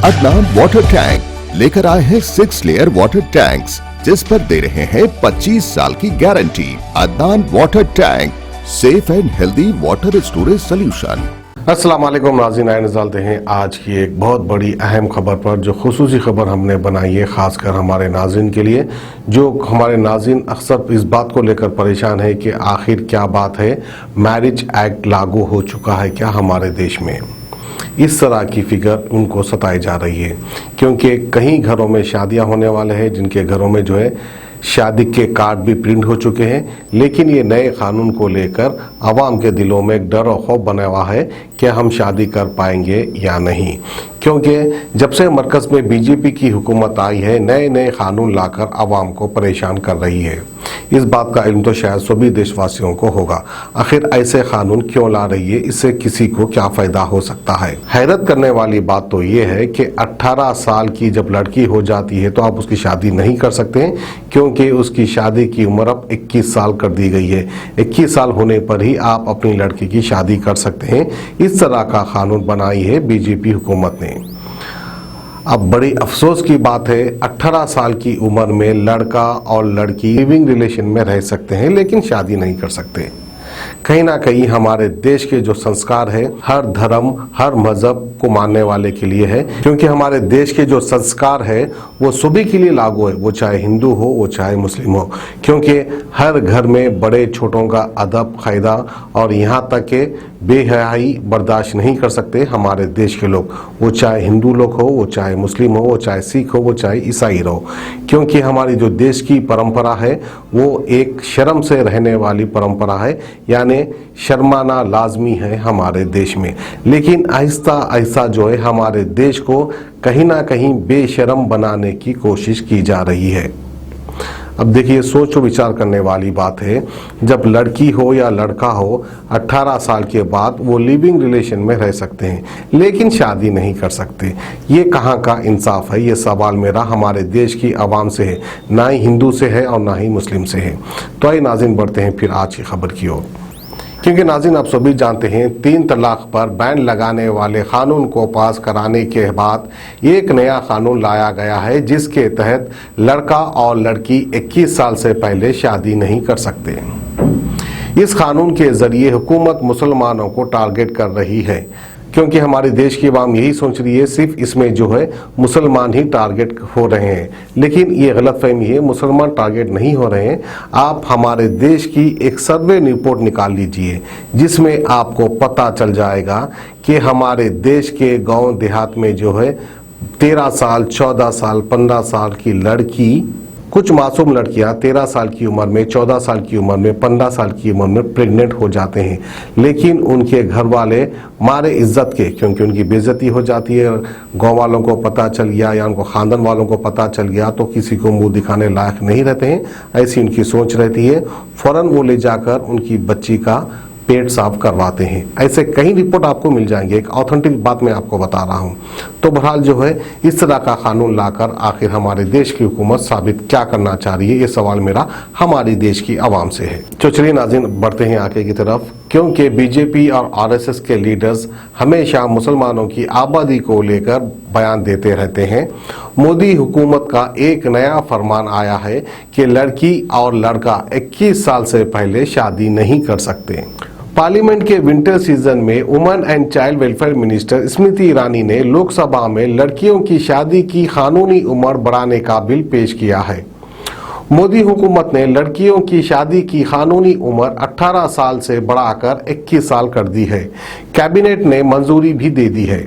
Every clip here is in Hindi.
अदनान वाटर टैंक लेकर आए हैं 6 लेयर वाटर टैंक्स, जिस पर दे रहे हैं 25 साल की guarantee. Adnan water tank, safe and healthy water storage solution. अस्सलाम वालेकुम नाज़रीन, आए नज़ालते हैं आज की एक बहुत बड़ी अहम खबर पर, जो खुसूसी खबर हमने बनाई है खासकर हमारे नाज़रीन के लिए। जो हमारे नाज़रीन अक्सर इस बात को लेकर परेशान है कि आखिर क्या बात है, मैरिज एक्ट लागू हो चुका है क्या हमारे देश में। इस तरह की फिक्र उनको सताई जा रही है क्योंकि कई घरों में शादियां होने वाले हैं, जिनके घरों में जो है शादी के कार्ड भी प्रिंट हो चुके हैं, लेकिन ये नए कानून को लेकर आवाम के दिलों में एक डर और खौफ बना हुआ है कि हम शादी कर पाएंगे या नहीं। क्योंकि जब से मरकज़ में बीजेपी की हुकूमत आई है, नए नए कानून लाकर आवाम को परेशान कर रही है। इस बात का इल्म तो शायद सभी देशवासियों को होगा। आखिर ऐसे कानून क्यों ला रही है, इससे किसी को क्या फ़ायदा हो सकता है। हैरत करने वाली बात तो ये है कि 18 साल की जब लड़की हो जाती है तो आप उसकी शादी नहीं कर सकते, क्योंकि उसकी शादी की उम्र अब 21 साल कर दी गई है। 21 साल होने पर ही आप अपनी लड़की की शादी कर सकते हैं। इस तरह का कानून बनाई है बीजेपी हुकूमत ने। अब बड़ी अफसोस की बात है, 18 साल की उम्र में लड़का और लड़की लिविंग रिलेशन में रह सकते हैं, लेकिन शादी नहीं कर सकते। कहीं ना कहीं हमारे देश के जो संस्कार है, हर धर्म हर मजहब को मानने वाले के लिए है, क्योंकि हमारे देश के जो संस्कार है वो सभी के लिए लागू है, वो चाहे हिंदू हो वो चाहे मुस्लिम हो। क्योंकि हर घर में बड़े छोटों का अदब कायदा और यहाँ तक के बेहयाई बर्दाश्त नहीं कर सकते हमारे देश के लोग, वो चाहे हिंदू लोग हो, वो चाहे मुस्लिम हो, वो चाहे सिख हो, वो चाहे ईसाई रहो। क्योंकि हमारी जो देश की परंपरा है वो एक शर्म से रहने वाली परंपरा है, यानी शर्माना लाजमी है हमारे देश में। लेकिन आहिस्ता आहिस्ता जो है हमारे देश को कहीं ना कहीं बेशर्म बनाने की कोशिश की जा रही है। अब देखिए, सोच और विचार करने वाली बात है, जब लड़की हो या लड़का हो 18 साल के बाद वो लिविंग रिलेशन में रह सकते हैं, लेकिन शादी नहीं कर सकते। ये कहाँ का इंसाफ है? ये सवाल मेरा हमारे देश की आवाम से है, ना ही हिंदू से है और ना ही मुस्लिम से है। तो आइए नाज़रीन बढ़ते हैं फिर आज की खबर की ओर। क्योंकि नाज़रीन आप सभी जानते हैं, 3 तलाक पर बैन लगाने वाले कानून को पास कराने के बाद एक नया कानून लाया गया है, जिसके तहत लड़का और लड़की 21 साल से पहले शादी नहीं कर सकते। इस कानून के जरिए हुकूमत मुसलमानों को टारगेट कर रही है, क्योंकि हमारे देश की आवाम यही सोच रही है सिर्फ इसमें जो है मुसलमान ही टारगेट हो रहे हैं। लेकिन ये गलतफहमी है, मुसलमान टारगेट नहीं हो रहे हैं। आप हमारे देश की एक सर्वे रिपोर्ट निकाल लीजिए, जिसमें आपको पता चल जाएगा कि हमारे देश के गांव देहात में जो है 13 साल 14 साल 15 साल की लड़की, कुछ मासूम लड़कियां 13 साल की उम्र में, 14 साल की उम्र में, 15 साल की उम्र में प्रेग्नेंट हो जाते हैं। लेकिन उनके घर वाले मारे इज्जत के, क्योंकि उनकी बेइज्जती हो जाती है, गांव वालों को पता चल गया या उनको खानदान वालों को पता चल गया तो किसी को मुंह दिखाने लायक नहीं रहते हैं। ऐसी उनकी सोच रहती है, फौरन वो ले जाकर उनकी बच्ची का पेट साफ करवाते हैं। ऐसे कई रिपोर्ट आपको मिल जाएंगे, एक ऑथेंटिक बात मैं आपको बता रहा हूं। तो बहरहाल जो है इस तरह का कानून लाकर आखिर हमारे देश की हुकूमत साबित क्या करना चाह रही है, ये सवाल मेरा हमारी देश की आवाम से है। तो चलिए नाज़रीन बढ़ते हैं आगे की तरफ। क्योंकि बीजेपी और आरएसएस के लीडर्स हमेशा मुसलमानों की आबादी को लेकर बयान देते रहते हैं, मोदी हुकूमत का एक नया फरमान आया है कि लड़की और लड़का 21 साल से पहले शादी नहीं कर सकते। पार्लियामेंट के विंटर सीजन में women and child welfare minister Smriti Irani ने लोकसभा में लड़कियों की शादी की कानूनी उम्र बढ़ाने का बिल पेश किया है। मोदी हुकूमत ने लड़कियों की शादी की कानूनी उम्र 18 साल से बढ़ाकर 21 साल कर दी है। कैबिनेट ने मंजूरी भी दे दी है।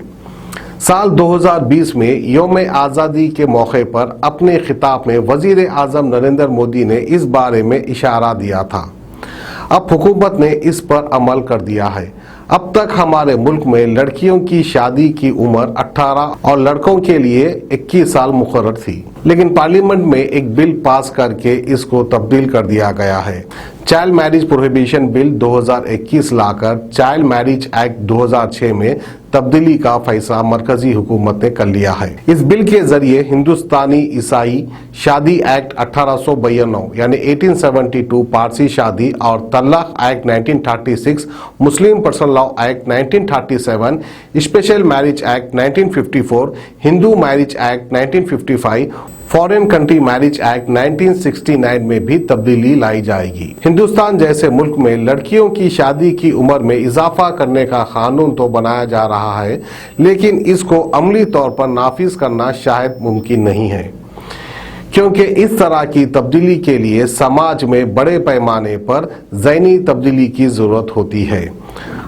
साल 2020 में यौम आज़ादी के मौके पर अपने खिताब में वजीर आज़म नरेंद्र मोदी ने इस बारे में इशारा दिया था। अब हुकूमत ने इस पर अमल कर दिया है। अब तक हमारे मुल्क में लड़कियों की शादी की उम्र 18 और लड़कों के लिए 21 साल मुकर्रर थी, लेकिन पार्लियामेंट में एक बिल पास करके इसको तब्दील कर दिया गया है। चाइल्ड मैरिज प्रोहिबिशन बिल 2021 लाकर चाइल्ड मैरिज एक्ट 2006 में तब्दीली का फैसला मरकजी हुकूमत ने कर लिया है। इस बिल के जरिए हिंदुस्तानी ईसाई शादी एक्ट 1892 यानी 1872, पारसी शादी और तलाक act 1936, Muslim personal law act 1937, special marriage act 1954, Hindu marriage act 1955, foreign country marriage act 1969 में भी तब्दीली लाई जाएगी। हिंदुस्तान जैसे मुल्क में लड़कियों की शादी की उम्र में इजाफा करने का कानून तो बनाया जा रहा है, लेकिन इसको अमली तौर पर नाफिज करना शायद मुमकिन नहीं है, क्योंकि इस तरह की तब्दीली के लिए समाज में बड़े पैमाने पर ज़हनी तब्दीली की ज़रूरत होती है।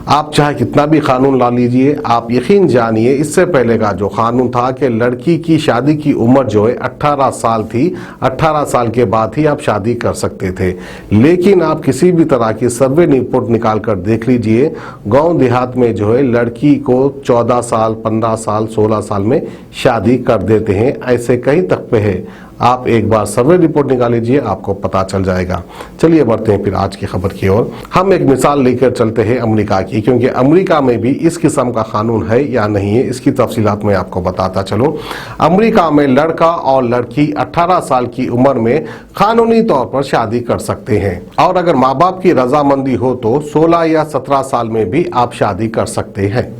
आप चाहे कितना भी कानून ला लीजिए, आप यकीन जानिए इससे पहले का जो कानून था कि लड़की की शादी की उम्र जो है 18 साल थी, 18 साल के बाद ही आप शादी कर सकते थे। लेकिन आप किसी भी तरह की सर्वे रिपोर्ट निकाल कर देख लीजिए, गांव देहात में जो है लड़की को 14 साल, 15 साल, 16 साल में शादी कर देते हैं। ऐसे कई तकबे हैं, आप एक बार सर्वे रिपोर्ट निकाल लीजिए, आपको पता चल जाएगा। चलिए बढ़ते हैं फिर आज की खबर की ओर। हम एक मिसाल लेकर चलते हैं अमेरिका की, क्योंकि अमेरिका में भी इस किस्म का कानून है या नहीं है, इसकी तफसीलात मैं आपको बताता चलूं। अमेरिका में लड़का और लड़की 18 साल की उम्र में कानूनी तौर पर शादी कर सकते हैं, और अगर माँ बाप की रजामंदी हो तो 16 या 17 साल में भी आप शादी कर सकते हैं।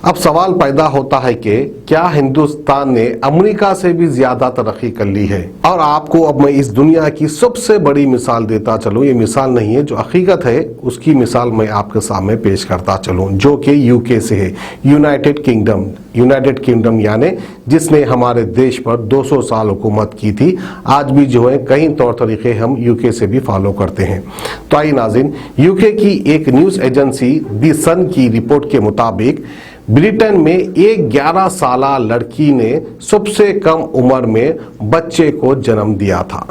अब सवाल पैदा होता है कि क्या हिंदुस्तान ने अमेरिका से भी ज्यादा तरक्की कर ली है? और आपको अब मैं इस दुनिया की सबसे बड़ी मिसाल देता चलूं। ये मिसाल नहीं है, जो हकीकत है उसकी मिसाल मैं आपके सामने पेश करता चलूं, जो कि यूके से है, यूनाइटेड किंगडम। यूनाइटेड किंगडम यानी जिसने हमारे देश पर 200 साल हुकूमत की थी। आज भी जो है कई तौर तरीके हम यूके से भी फॉलो करते हैं। तो आइए नाज़रीन, यूके की एक न्यूज़ एजेंसी दी सन की रिपोर्ट के मुताबिक ब्रिटेन में एक 11 साला लड़की ने सबसे कम उम्र में बच्चे को जन्म दिया था।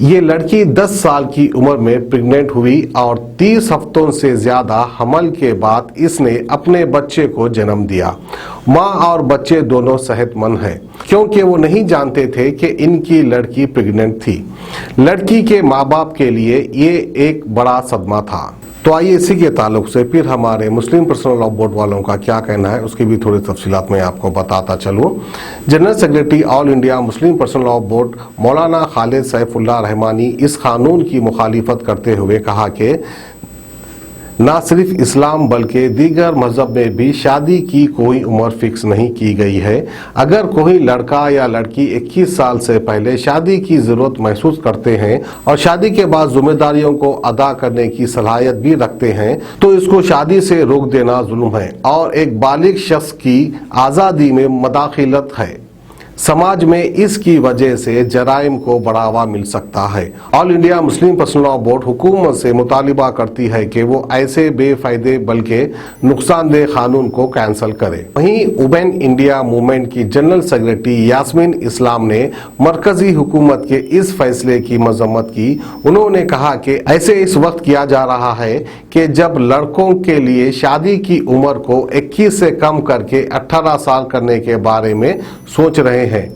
ये लड़की 10 साल की उम्र में प्रेग्नेंट हुई और 30 हफ्तों से ज्यादा हमल के बाद इसने अपने बच्चे को जन्म दिया। माँ और बच्चे दोनों सेहतमंद हैं, क्योंकि वो नहीं जानते थे कि इनकी लड़की प्रेग्नेंट थी। लड़की के माँ बाप के लिए ये एक बड़ा सदमा था। तो आइए इसी के ताल्लुक से फिर हमारे मुस्लिम पर्सनल लॉ बोर्ड वालों का क्या कहना है, उसकी भी थोड़ी तफसीलात मैं आपको बताता चलूँ। General secretary all India Muslim personal law board मौलाना खालिद सैफुल्लाह रहमानी इस कानून की मुखालिफत करते हुए कहा कि न सिर्फ इस्लाम बल्कि दीगर मजहब में भी शादी की कोई उम्र फिक्स नहीं की गई है। अगर कोई लड़का या लड़की 21 साल से पहले शादी की ज़रूरत महसूस करते हैं और शादी के बाद जिम्मेदारियों को अदा करने की सलाहियत भी रखते हैं, तो इसको शादी से रोक देना जुल्म है और एक बालिग शख्स की आज़ादी में मदाखिलत है। समाज में इसकी वजह से जराइम को बढ़ावा मिल सकता है। All India Muslim personal law board हुकूमत से मुतालिबा करती है कि वो ऐसे बेफायदे बल्कि नुकसानदेह कानून को कैंसिल करे। वहीं वुमेन इंडिया मूवमेंट की जनरल सेक्रेटरी यास्मीन इस्लाम ने मरकजी हुकूमत के इस फैसले की मजम्मत की। उन्होंने कहा कि ऐसे इस वक्त किया जा रहा है कि जब लड़कों के लिए शादी की उम्र को 21 से कम करके 18 साल करने के बारे में सोच रहे हैं,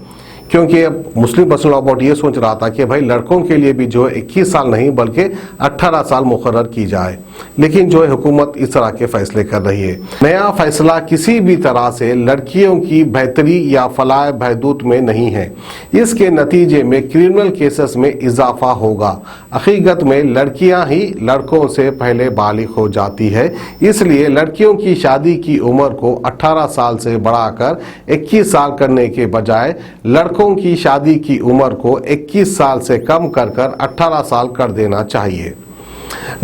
क्योंकि अब मुस्लिम पर्सनल लॉ बोर्ड ये सोच रहा था कि भाई लड़कों के लिए भी जो है 21 साल नहीं बल्कि 18 साल मुकर्रर की जाए, लेकिन जो है हुकूमत इस तरह के फैसले कर रही है। नया फैसला किसी भी तरह से लड़कियों की बेहतरी या फलाह बहबूद में नहीं है। इसके नतीजे में क्रिमिनल केसेस में इजाफा होगा। हकीकत में लड़कियां ही लड़कों से पहले बालिग हो जाती है, इसलिए लड़कियों की शादी की उम्र को 18 साल से बढ़ाकर 21 साल करने के बजाय लड़कों की शादी की उम्र को 21 साल से कम कर 18 साल कर देना चाहिए।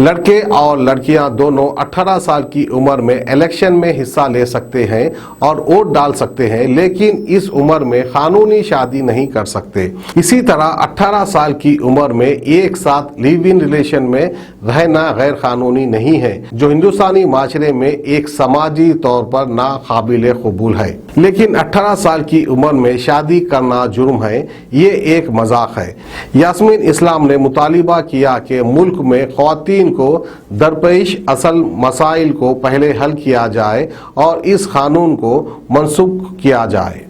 लड़के और लड़कियां दोनों 18 साल की उम्र में इलेक्शन में हिस्सा ले सकते हैं और वोट डाल सकते हैं, लेकिन इस उम्र में कानूनी शादी नहीं कर सकते। इसी तरह 18 साल की उम्र में एक साथ लिव इन रिलेशन में रहना गैर कानूनी नहीं है, जो हिंदुस्तानी माशरे में एक समाजी तौर पर नाकाबिले कबूल है। लेकिन 18 साल की उम्र में शादी करना जुर्म है, ये एक मजाक है। यास्मीन इस्लाम ने मुतालिबा किया कि मुल्क में ख़वातीन को दरपेश असल मसाइल को पहले हल किया जाए और इस कानून को मनसूख किया जाए।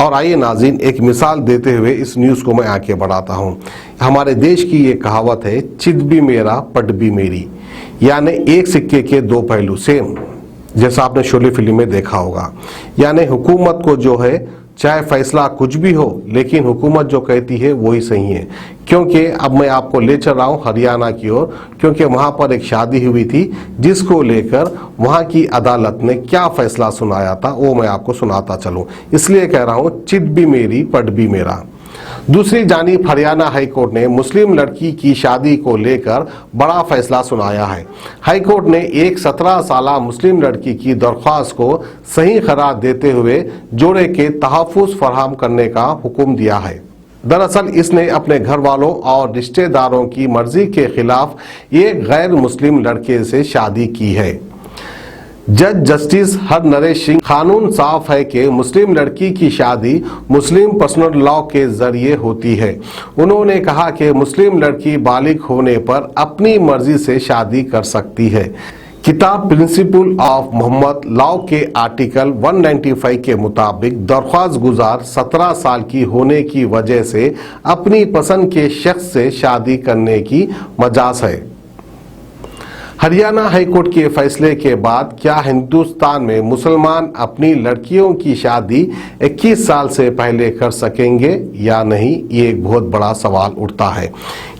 और आइए नाज़रीन, एक मिसाल देते हुए इस न्यूज़ को मैं आगे बढ़ाता हूँ। हमारे देश की ये कहावत है, चित भी मेरा पट भी मेरी, यानी एक सिक्के के दो पहलू सेम। जैसा आपने शोले फिल्म में देखा होगा। यानी हुकूमत को जो है चाहे फैसला कुछ भी हो, लेकिन हुकूमत जो कहती है वही सही है। क्योंकि अब मैं आपको ले चल रहा हूँ हरियाणा की ओर, क्योंकि वहां पर एक शादी हुई थी जिसको लेकर वहां की अदालत ने क्या फैसला सुनाया था वो मैं आपको सुनाता चलूं। इसलिए कह रहा हूँ चिट भी मेरी पट भी मेरा। दूसरी जानिब हरियाणा हाईकोर्ट ने मुस्लिम लड़की की शादी को लेकर बड़ा फैसला सुनाया है। हाईकोर्ट ने एक 17 साला मुस्लिम लड़की की दरख्वास्त को सही करार देते हुए जोड़े के तहफ़्फ़ुज़ फराहम करने का हुक्म दिया है। दरअसल इसने अपने घर वालों और रिश्तेदारों की मर्जी के खिलाफ एक गैर मुस्लिम लड़के से शादी की है। जज जस्टिस हर नरेश सिंह कानून साफ है कि मुस्लिम लड़की की शादी मुस्लिम पर्सनल लॉ के जरिए होती है। उन्होंने कहा कि मुस्लिम लड़की बालिग होने पर अपनी मर्जी से शादी कर सकती है। किताब प्रिंसिपल ऑफ मोहम्मद लॉ के आर्टिकल 195 के मुताबिक दरख्वास्त गुजार 17 साल की होने की वजह से अपनी पसंद के शख्स से शादी करने की मजाज है। हरियाणा हाईकोर्ट के फैसले के बाद क्या हिंदुस्तान में मुसलमान अपनी लड़कियों की शादी 21 साल से पहले कर सकेंगे या नहीं, ये एक बहुत बड़ा सवाल उठता है।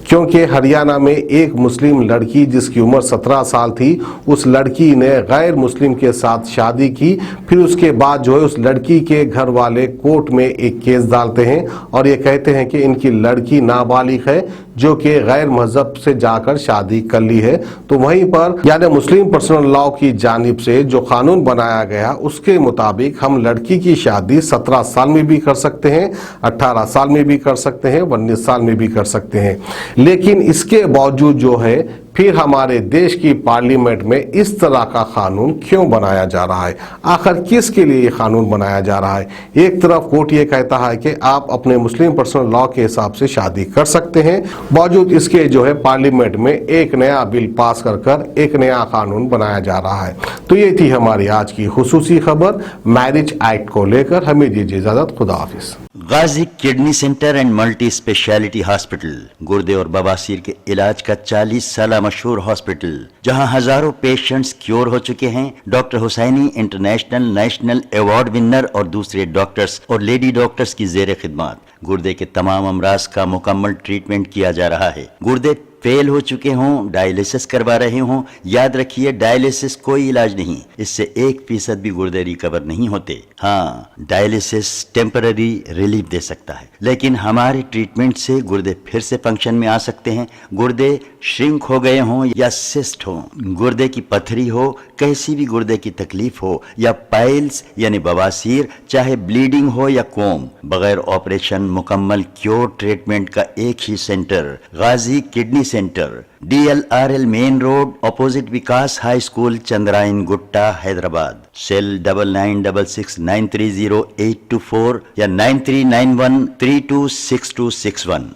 क्योंकि हरियाणा में एक मुस्लिम लड़की जिसकी उम्र 17 साल थी, उस लड़की ने गैर मुस्लिम के साथ शादी की। फिर उसके बाद जो है उस लड़की के घर वाले कोर्ट में एक केस डालते हैं और ये कहते हैं कि इनकी लड़की नाबालिग है जो कि गैर मजहब से जाकर शादी कर ली है। तो वहीं पर यानी मुस्लिम पर्सनल लॉ की जानिब से जो कानून बनाया गया उसके मुताबिक हम लड़की की शादी 17 साल में भी कर सकते हैं, 18 साल में भी कर सकते हैं, 19 साल में भी कर सकते हैं। लेकिन इसके बावजूद जो है फिर हमारे देश की पार्लियामेंट में इस तरह का कानून क्यों बनाया जा रहा है? आखिर किसके लिए ये कानून बनाया जा रहा है? एक तरफ कोर्ट ये कहता है कि आप अपने मुस्लिम पर्सनल लॉ के हिसाब से शादी कर सकते हैं, बावजूद इसके जो है पार्लियामेंट में एक नया बिल पास कर एक नया कानून बनाया जा रहा है। तो ये थी हमारी आज की खुसूसी खबर मैरिज एक्ट को लेकर। हमें दीजिए इजाजत, खुदा हाफिज। Ghazi kidney centre and multi speciality hospital, गुर्दे और बवासीर के इलाज का 40 साल मशहूर हॉस्पिटल, जहां हजारों पेशेंट्स क्योर हो चुके हैं। Doctor Hussaini international national award winner और दूसरे डॉक्टर्स और लेडी डॉक्टर्स की जेर खिदमत गुर्दे के तमाम अमराज का मुकम्मल ट्रीटमेंट किया जा रहा है। गुर्दे फेल हो चुके हों, डायलिसिस करवा रहे हों, याद रखिए डायलिसिस कोई इलाज नहीं, इससे 1% भी गुर्दे रिकवर नहीं होते। हाँ, डायलिसिस टेम्पररी रिलीफ दे सकता है, लेकिन हमारे ट्रीटमेंट से गुर्दे फिर से फंक्शन में आ सकते हैं। गुर्दे श्रिंक हो गए हों या सिस्ट हो, गुर्दे की पथरी हो, कैसी भी गुर्दे की तकलीफ हो या पाइल्स यानी बवासीर, चाहे ब्लीडिंग हो या कोम, बगैर ऑपरेशन मुकम्मल क्योर ट्रीटमेंट का एक ही centre, Ghazi kidney centre, DLRL main road opposite Vikas high school, Chandrayan Gutta, Hyderabad. Cell 9966930824 या 9391326261।